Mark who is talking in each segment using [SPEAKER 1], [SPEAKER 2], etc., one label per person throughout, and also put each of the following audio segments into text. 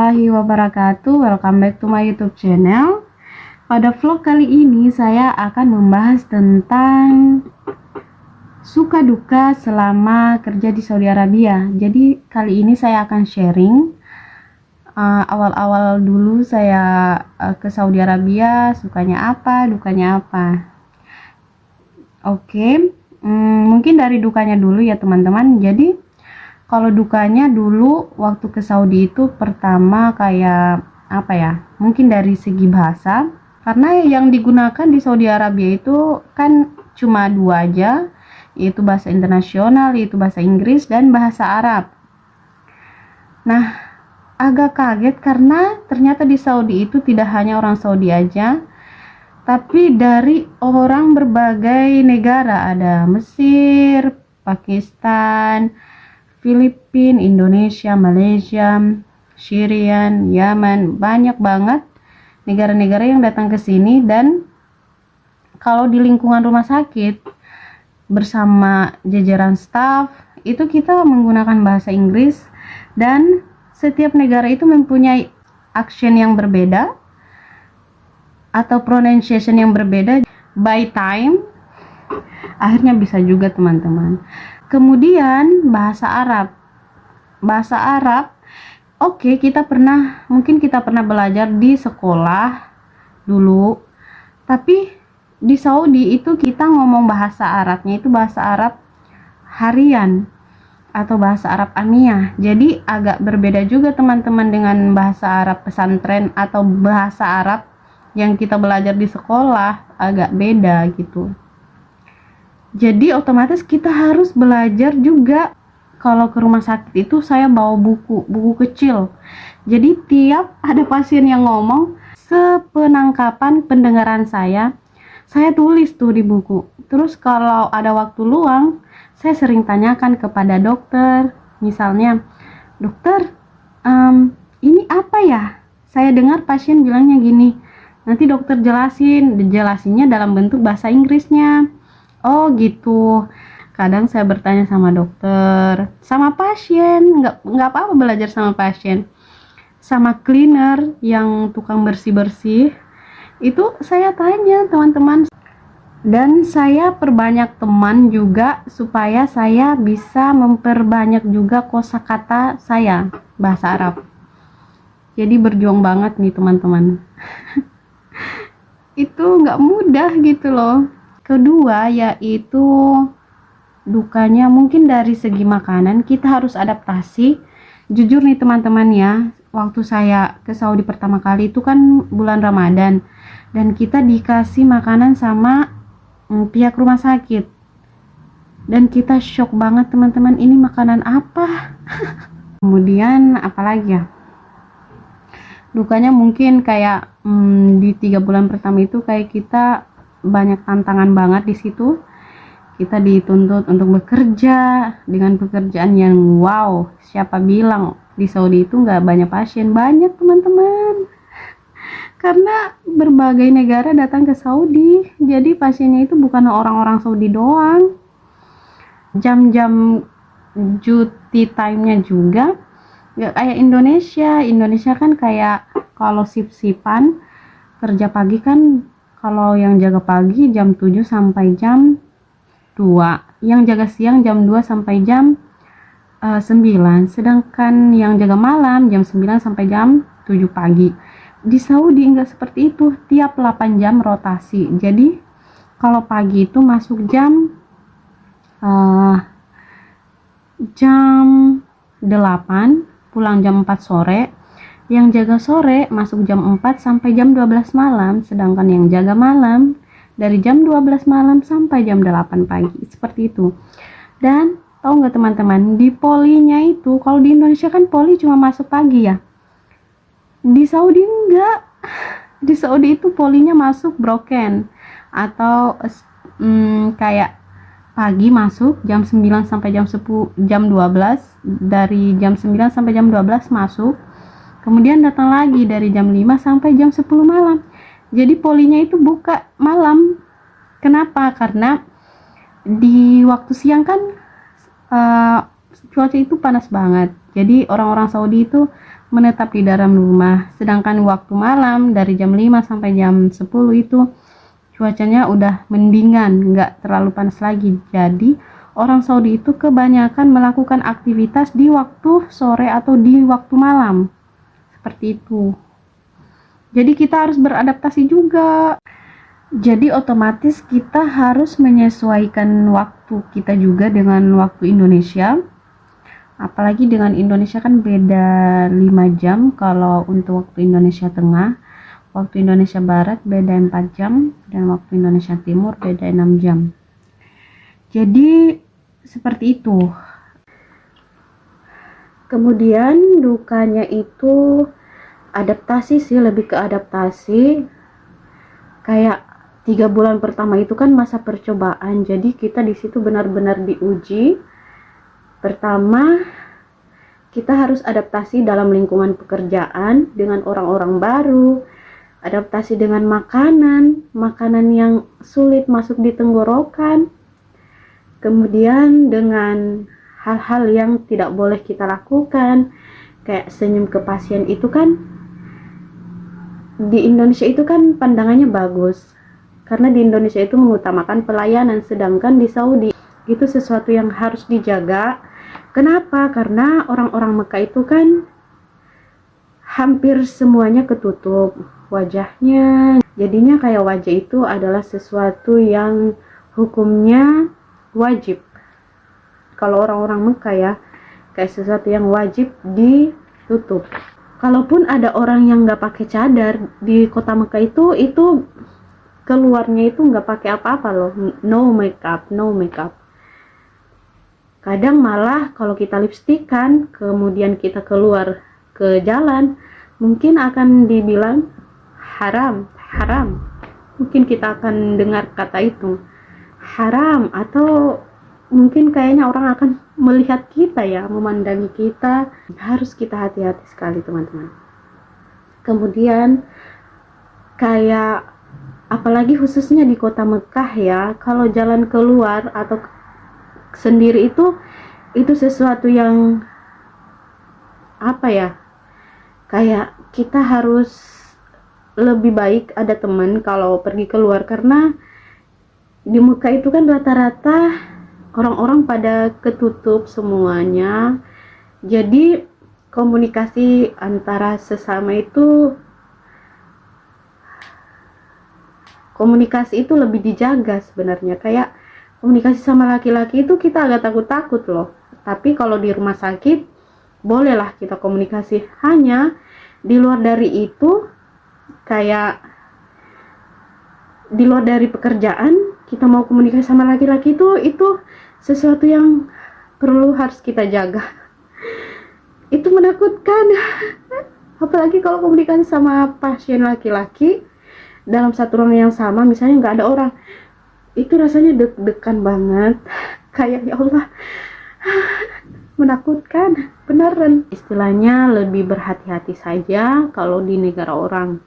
[SPEAKER 1] warahmatullahi wabarakatuh. Welcome back to my YouTube channel. Pada vlog kali ini saya akan membahas tentang suka duka selama kerja di Saudi Arabia. Jadi kali ini saya akan sharing awal-awal dulu saya ke Saudi Arabia, sukanya apa, dukanya apa. Oke, mungkin dari dukanya dulu ya teman-teman. Jadi kalau dukanya dulu waktu ke Saudi itu pertama kayak apa ya, mungkin dari segi bahasa, karena yang digunakan di Saudi Arabia itu kan cuma dua aja, yaitu bahasa internasional, yaitu bahasa Inggris dan bahasa Arab. Nah, agak kaget karena ternyata di Saudi itu tidak hanya orang Saudi aja, tapi dari orang berbagai negara, ada Mesir, Pakistan, Filipina, Indonesia, Malaysia, Syrian, Yaman, banyak banget negara-negara yang datang ke sini. Dan kalau di lingkungan rumah sakit bersama jajaran staff itu kita menggunakan bahasa Inggris, dan setiap negara itu mempunyai action yang berbeda atau pronunciation yang berbeda. By time akhirnya bisa juga teman-teman. Kemudian bahasa Arab. Bahasa Arab, oke, mungkin kita pernah belajar di sekolah dulu. Tapi di Saudi itu kita ngomong bahasa Arabnya itu bahasa Arab harian atau bahasa Arab amiyah. Jadi agak berbeda juga teman-teman dengan bahasa Arab pesantren atau bahasa Arab yang kita belajar di sekolah, agak beda gitu. Jadi otomatis kita harus belajar juga. Kalau ke rumah sakit itu saya bawa buku kecil. Jadi tiap ada pasien yang ngomong, sepenangkapan pendengaran saya tulis tuh di buku. Terus kalau ada waktu luang, saya sering tanyakan kepada dokter. Misalnya, dokter, ini apa ya? Saya dengar pasien bilangnya gini. Nanti dokter jelasinnya dalam bentuk bahasa Inggrisnya. Oh gitu. Kadang saya bertanya sama dokter, sama pasien, nggak apa-apa belajar sama pasien, sama cleaner yang tukang bersih-bersih, itu saya tanya teman-teman. Dan saya perbanyak teman juga supaya saya bisa memperbanyak juga kosakata saya bahasa Arab. Jadi berjuang banget nih teman-teman. Itu nggak mudah gitu loh. Kedua yaitu dukanya mungkin dari segi makanan, kita harus adaptasi. Jujur nih teman-teman ya, waktu saya ke Saudi pertama kali itu kan bulan Ramadan, dan kita dikasih makanan sama pihak rumah sakit, dan kita shock banget teman-teman, ini makanan apa? Kemudian apalagi ya, dukanya mungkin kayak di 3 bulan pertama itu kayak kita banyak tantangan banget di situ. Kita dituntut untuk bekerja dengan pekerjaan yang wow, siapa bilang di Saudi itu nggak banyak pasien? Banyak teman-teman, karena berbagai negara datang ke Saudi, jadi pasiennya itu bukan orang-orang Saudi doang. Jam-jam cuti time-nya juga nggak kayak Indonesia kan kayak kalau sip-sipan kerja pagi kan, kalau yang jaga pagi jam 7 sampai jam 2, yang jaga siang jam 2 sampai jam 9, sedangkan yang jaga malam jam 9 sampai jam 7 pagi. Di Saudi enggak seperti itu, tiap 8 jam rotasi. Jadi kalau pagi itu masuk jam 8, pulang jam 4 sore. Yang jaga sore masuk jam 4 sampai jam 12 malam, sedangkan yang jaga malam dari jam 12 malam sampai jam 8 pagi, seperti itu. Dan tahu nggak teman-teman, di polinya itu, kalau di Indonesia kan poli cuma masuk pagi ya, di Saudi enggak. Di Saudi itu polinya masuk broken, atau kayak pagi masuk jam 9 sampai jam 10, jam 12, dari jam 9 sampai jam 12 masuk, kemudian datang lagi dari jam 5 sampai jam 10 malam. Jadi polinya itu buka malam. Kenapa? Karena di waktu siang kan cuaca itu panas banget. Jadi orang-orang Saudi itu menetap di dalam rumah. Sedangkan waktu malam dari jam 5 sampai jam 10 itu cuacanya udah mendingan, nggak terlalu panas lagi. Jadi orang Saudi itu kebanyakan melakukan aktivitas di waktu sore atau di waktu malam. Seperti itu. Jadi kita harus beradaptasi juga. Jadi otomatis kita harus menyesuaikan waktu kita juga dengan waktu Indonesia. Apalagi dengan Indonesia kan beda 5 jam kalau untuk waktu Indonesia Tengah. Waktu Indonesia Barat beda 4 jam dan waktu Indonesia Timur beda 6 jam. Jadi seperti itu. Kemudian dukanya itu adaptasi sih, lebih ke adaptasi. Kayak 3 bulan pertama itu kan masa percobaan, jadi kita di situ benar-benar diuji. Pertama, kita harus adaptasi dalam lingkungan pekerjaan dengan orang-orang baru, adaptasi dengan makanan yang sulit masuk di tenggorokan, kemudian dengan hal-hal yang tidak boleh kita lakukan, kayak senyum ke pasien itu kan di Indonesia itu kan pandangannya bagus. Karena di Indonesia itu mengutamakan pelayanan, sedangkan di Saudi itu sesuatu yang harus dijaga. Kenapa? Karena orang-orang Mekah itu kan hampir semuanya ketutup wajahnya. Jadinya kayak wajah itu adalah sesuatu yang hukumnya wajib. Kalau orang-orang Mekah ya, kayak sesuatu yang wajib ditutup. Kalaupun ada orang yang nggak pakai cadar di kota Mekah itu keluarnya itu nggak pakai apa-apa loh, no makeup. Kadang malah kalau kita lipstikan kemudian kita keluar ke jalan, mungkin akan dibilang haram. Mungkin kita akan dengar kata itu haram, atau mungkin kayaknya orang akan melihat kita ya, memandangi kita. Harus kita hati-hati sekali teman-teman. Kemudian kayak apalagi khususnya di kota Mekah ya, kalau jalan keluar atau sendiri itu sesuatu yang apa ya, kayak kita harus lebih baik ada teman kalau pergi keluar. Karena di Mekah itu kan rata-rata orang-orang pada ketutup semuanya, jadi komunikasi antara sesama itu lebih dijaga sebenarnya. Kayak komunikasi sama laki-laki itu kita agak takut-takut loh, tapi kalau di rumah sakit bolehlah kita komunikasi. Hanya di luar dari itu, kayak di luar dari pekerjaan, kita mau komunikasi sama laki-laki itu sesuatu yang harus kita jaga. Itu menakutkan. Apalagi kalau komunikasi sama pasien laki-laki dalam satu ruang yang sama, misalnya nggak ada orang, itu rasanya deg-degan banget. Kayak ya Allah, menakutkan beneran. Istilahnya lebih berhati-hati saja kalau di negara orang,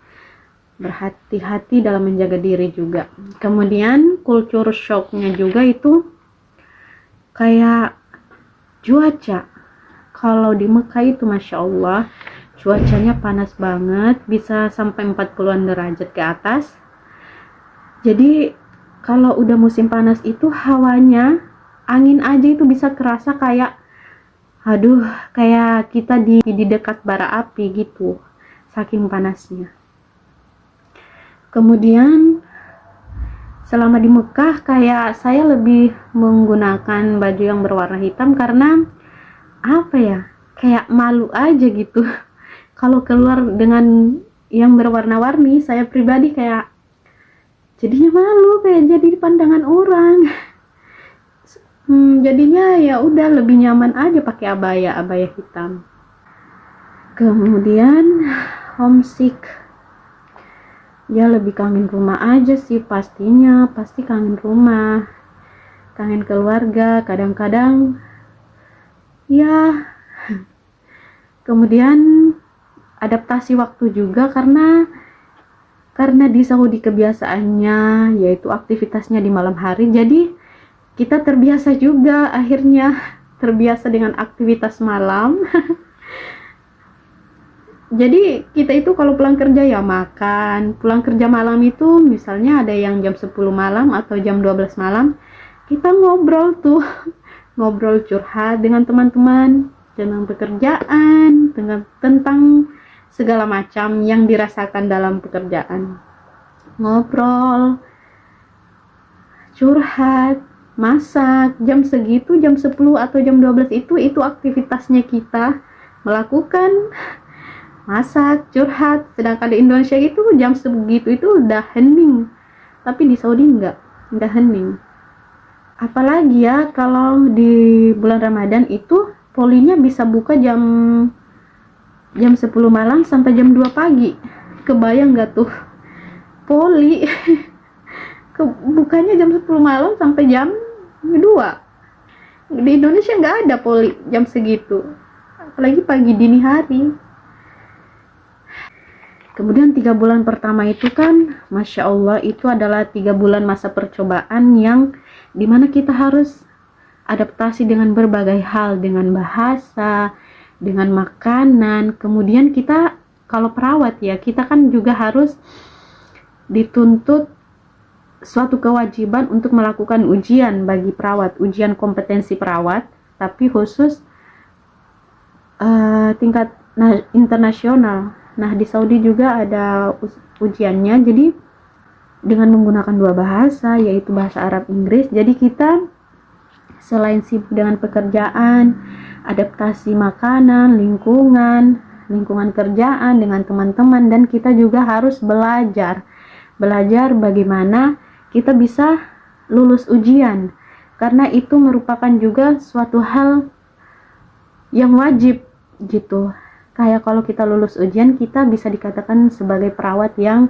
[SPEAKER 1] berhati-hati dalam menjaga diri juga. Kemudian culture shocknya juga itu kayak cuaca. Kalau di Mekah itu Masya Allah cuacanya panas banget, bisa sampai 40-an derajat ke atas. Jadi kalau udah musim panas itu hawanya, angin aja itu bisa kerasa kayak kayak kita di dekat bara api gitu, saking panasnya. Kemudian selama di Mekah kayak saya lebih menggunakan baju yang berwarna hitam karena apa ya, kayak malu aja gitu. Kalau keluar dengan yang berwarna-warni, saya pribadi kayak jadinya malu, kayak jadi di pandangan orang. Jadinya ya udah lebih nyaman aja pakai abaya hitam. Kemudian homesick, ya lebih kangen rumah aja sih pastinya, pasti kangen rumah, kangen keluarga, kadang-kadang ya. Kemudian adaptasi waktu juga karena di Saudi kebiasaannya yaitu aktivitasnya di malam hari, jadi kita terbiasa juga, akhirnya terbiasa dengan aktivitas malam. Jadi kita itu kalau pulang kerja ya makan, pulang kerja malam itu misalnya ada yang jam 10 malam atau jam 12 malam, kita ngobrol tuh, ngobrol curhat dengan teman-teman, tentang pekerjaan, tentang segala macam yang dirasakan dalam pekerjaan. Ngobrol, curhat, masak, jam segitu, jam 10 atau jam 12 itu aktivitasnya kita melakukan masak, curhat. Sedangkan di Indonesia itu jam segitu itu udah hening, tapi di Saudi enggak hening. Apalagi ya kalau di bulan Ramadan itu polinya bisa buka jam 10 malam sampai jam 2 pagi. Kebayang nggak tuh poli bukanya jam 10 malam sampai jam 2. Di Indonesia nggak ada poli jam segitu, apalagi pagi dini hari. Kemudian 3 bulan pertama itu kan Masya Allah itu adalah 3 bulan masa percobaan yang dimana kita harus adaptasi dengan berbagai hal, dengan bahasa, dengan makanan. Kemudian kita kalau perawat ya, kita kan juga harus dituntut suatu kewajiban untuk melakukan ujian bagi perawat, ujian kompetensi perawat, tapi khusus tingkat internasional. Nah, di Saudi juga ada ujiannya, jadi dengan menggunakan 2 bahasa, yaitu bahasa Arab, Inggris. Jadi kita selain sibuk dengan pekerjaan, adaptasi makanan, lingkungan kerjaan dengan teman-teman, dan kita juga harus belajar bagaimana kita bisa lulus ujian, karena itu merupakan juga suatu hal yang wajib gitu. Kayak kalau kita lulus ujian, kita bisa dikatakan sebagai perawat yang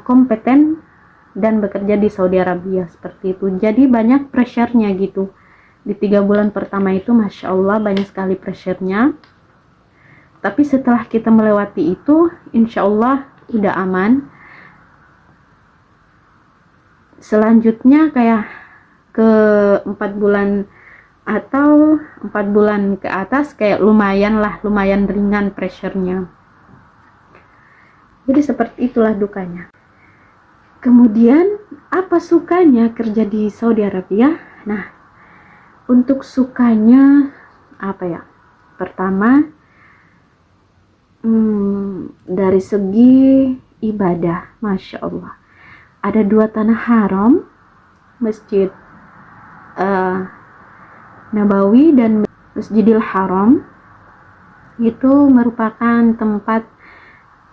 [SPEAKER 1] kompeten dan bekerja di Saudi Arabia, seperti itu. Jadi banyak pressure-nya gitu. Di 3 bulan pertama itu Masya Allah banyak sekali pressure-nya. Tapi setelah kita melewati itu, insya Allah udah aman. Selanjutnya kayak ke 4 bulan atau 4 bulan ke atas kayak lumayan ringan pressure-nya. Jadi seperti itulah dukanya. Kemudian apa sukanya kerja di Saudi Arabia? Nah, untuk sukanya apa ya? Pertama, dari segi ibadah, Masya Allah. Ada 2 tanah haram, Masjid Nabawi dan Masjidil Haram. Itu merupakan tempat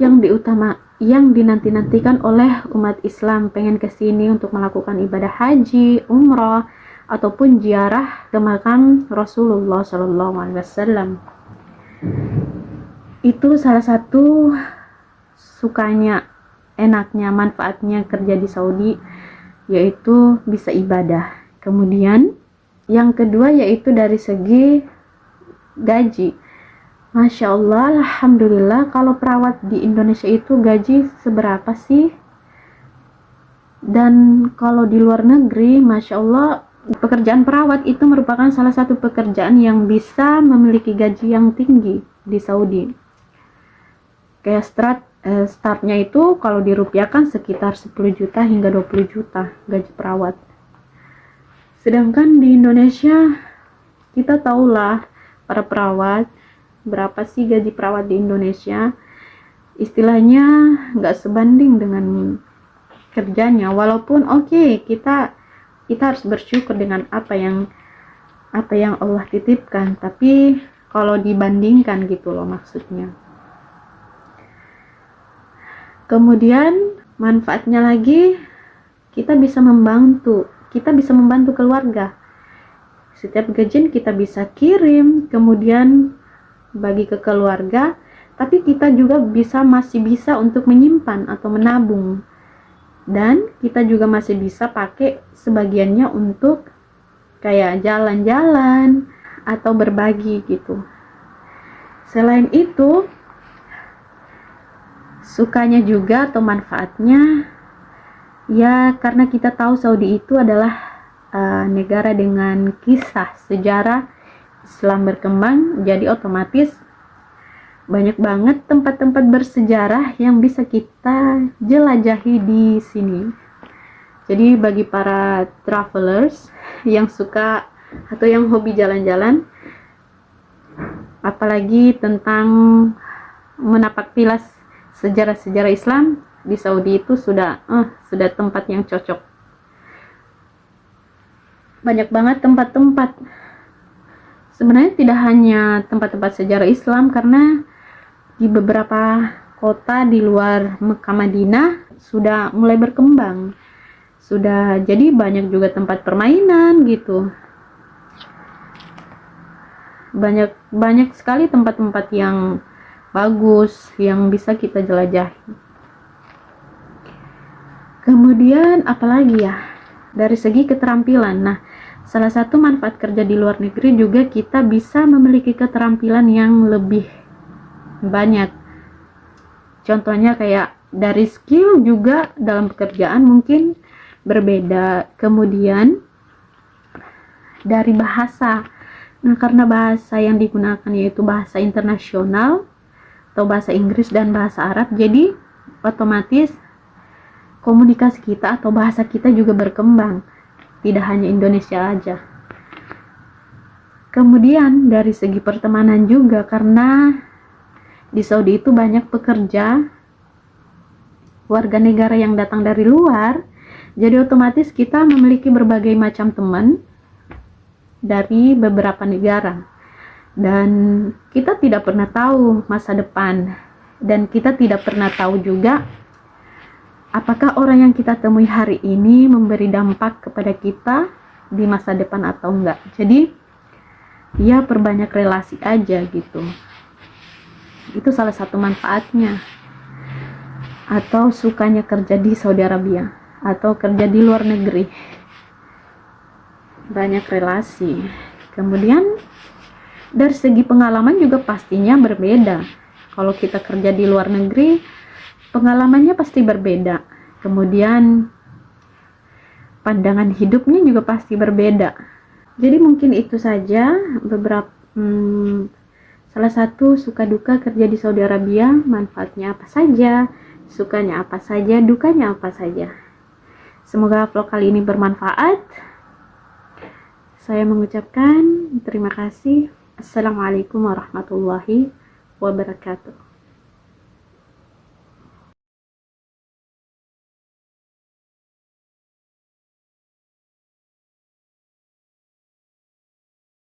[SPEAKER 1] yang dinanti-nantikan oleh umat Islam pengen kesini untuk melakukan ibadah haji, umrah, ataupun ziarah ke makam Rasulullah SAW. Itu salah satu sukanya, enaknya, manfaatnya kerja di Saudi, yaitu bisa ibadah. Kemudian yang kedua yaitu dari segi gaji. Masya Allah, Alhamdulillah, kalau perawat di Indonesia itu gaji seberapa sih? Dan kalau di luar negeri, Masya Allah, pekerjaan perawat itu merupakan salah satu pekerjaan yang bisa memiliki gaji yang tinggi di Saudi. Kayak startnya itu kalau dirupiahkan sekitar 10 juta hingga 20 juta gaji perawat. Sedangkan di Indonesia, kita tahulah para perawat, berapa sih gaji perawat di Indonesia? Istilahnya nggak sebanding dengan kerjanya. Walaupun oke, kita harus bersyukur dengan apa yang Allah titipkan, tapi kalau dibandingkan gitu loh maksudnya. Kemudian manfaatnya lagi, kita bisa membantu keluarga. Setiap gajian kita bisa kirim, kemudian bagi ke keluarga, tapi kita juga masih bisa untuk menyimpan atau menabung, dan kita juga masih bisa pakai sebagiannya untuk kayak jalan-jalan atau berbagi gitu. Selain itu, sukanya juga atau manfaatnya ya karena kita tahu Saudi itu adalah negara dengan kisah sejarah Islam berkembang, jadi otomatis Banyak banget tempat-tempat bersejarah yang bisa kita jelajahi di sini. Jadi bagi para travelers yang suka atau yang hobi jalan-jalan, apalagi tentang menapak tilas sejarah-sejarah Islam di Saudi, itu sudah tempat yang cocok. Banyak banget tempat-tempat. Sebenarnya tidak hanya tempat-tempat sejarah Islam, karena di beberapa kota di luar Mekah Madinah sudah mulai berkembang. Sudah jadi banyak juga tempat permainan gitu. Banyak sekali tempat-tempat yang bagus yang bisa kita jelajahi. Kemudian apalagi ya? Dari segi keterampilan. Nah, salah satu manfaat kerja di luar negeri juga kita bisa memiliki keterampilan yang lebih banyak. Contohnya kayak dari skill juga dalam pekerjaan mungkin berbeda. Kemudian dari bahasa. Nah, karena bahasa yang digunakan yaitu bahasa internasional atau bahasa Inggris dan bahasa Arab, jadi otomatis komunikasi kita atau bahasa kita juga berkembang. Tidak hanya Indonesia aja. Kemudian dari segi pertemanan juga, karena di Saudi itu banyak pekerja warga negara yang datang dari luar, jadi otomatis kita memiliki berbagai macam teman dari beberapa negara, dan kita tidak pernah tahu masa depan, dan kita tidak pernah tahu juga apakah orang yang kita temui hari ini memberi dampak kepada kita di masa depan atau enggak. Jadi ya perbanyak relasi aja gitu. Itu salah satu manfaatnya atau sukanya kerja di Saudi Arabia atau kerja di luar negeri. Banyak relasi. Kemudian dari segi pengalaman juga pastinya berbeda. Kalau kita kerja di luar negeri, pengalamannya pasti berbeda. Kemudian pandangan hidupnya juga pasti berbeda. Jadi mungkin itu saja beberapa salah satu suka duka kerja di Saudi Arabia, manfaatnya apa saja, sukanya apa saja, dukanya apa saja. Semoga vlog kali ini bermanfaat. Saya mengucapkan terima kasih. Assalamualaikum warahmatullahi wabarakatuh.